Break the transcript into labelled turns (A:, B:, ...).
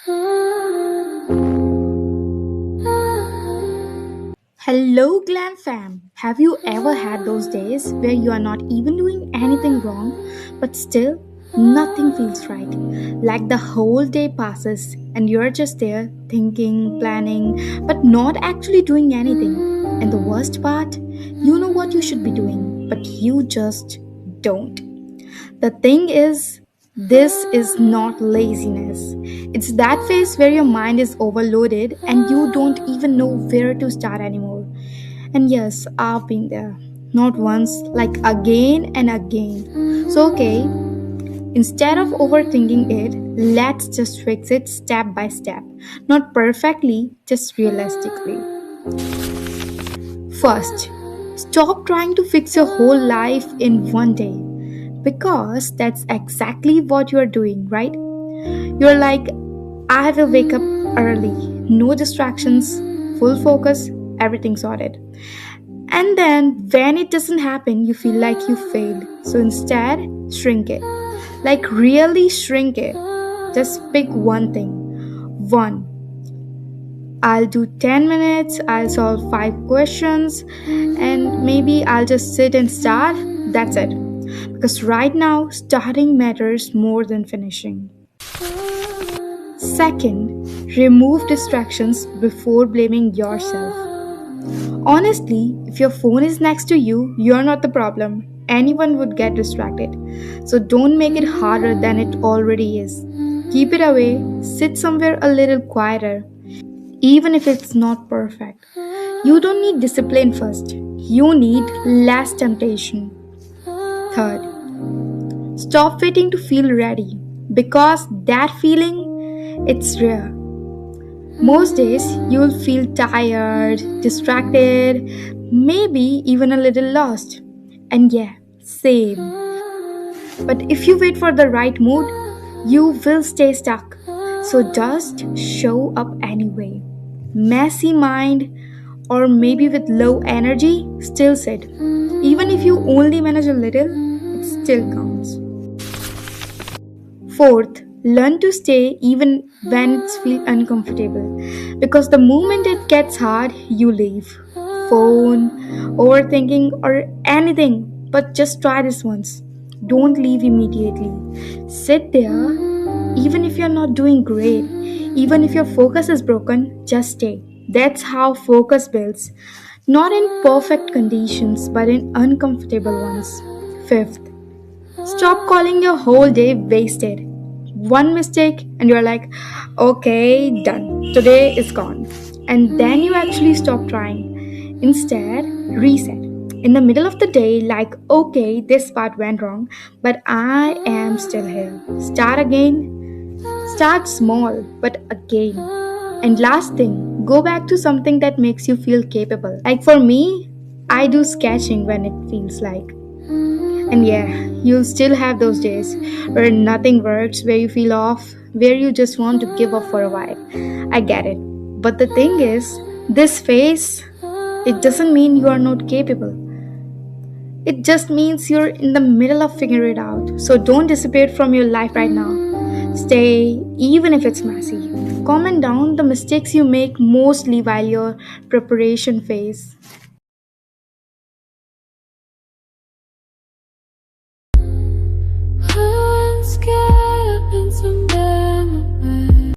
A: Hello, Glam fam. Have you ever had those days where you are not even doing anything wrong, but still nothing feels right? Like the whole day passes and you're just there thinking, planning, but not actually doing anything. And the worst part, you know what you should be doing, but you just don't. The thing is, this is not laziness. It's that phase where your mind is overloaded and you don't even know where to start anymore. And yes, I've been there. Not once, like again and again. So, okay, instead of overthinking it, let's just fix it step by step. Not perfectly, just realistically. First, stop trying to fix your whole life in one day. Because that's exactly what you're doing, right? You're like, I will wake up early, no distractions, full focus, everything sorted. And then when it doesn't happen, you feel like you failed. So instead, shrink it. Like, really shrink it. Just pick one thing. One. I'll do 10 minutes, I'll solve 5 questions, and maybe I'll just sit and start. That's it. Because right now, starting matters more than finishing. Second, remove distractions before blaming yourself. Honestly, if your phone is next to you, you're not the problem. Anyone would get distracted. So don't make it harder than it already is. Keep it away, sit somewhere a little quieter, even if it's not perfect. You don't need discipline first, you need less temptation. Third, stop waiting to feel ready because that feeling it's rare. Most days you'll feel tired, distracted, maybe even a little lost. And yeah, same. But if you wait for the right mood, you will stay stuck. So just show up anyway. Messy mind or maybe with low energy, still sit. Even if you only manage a little, it still counts. Fourth, learn to stay even when it feels uncomfortable. Because the moment it gets hard, you leave. Phone, overthinking, or anything. But just try this once. Don't leave immediately. Sit there, even if you're not doing great. Even if your focus is broken, just stay. That's how focus builds. Not in perfect conditions, but in uncomfortable ones. Fifth, stop calling your whole day wasted. One mistake, and you're like, okay, done. Today is gone. And then you actually stop trying. Instead, reset. In the middle of the day, like, okay, this part went wrong, but I am still here. Start again. Start small, but again. And last thing, go back to something that makes you feel capable. Like for me, I do sketching when it feels like. And yeah, you'll still have those days where nothing works, where you feel off, where you just want to give up for a while. I get it. But the thing is, this phase, it doesn't mean you are not capable. It just means you're in the middle of figuring it out. So don't dissipate from your life right now. Stay, even if it's messy. Comment down the mistakes you make mostly while your preparation phase.
B: I'm scared I've been so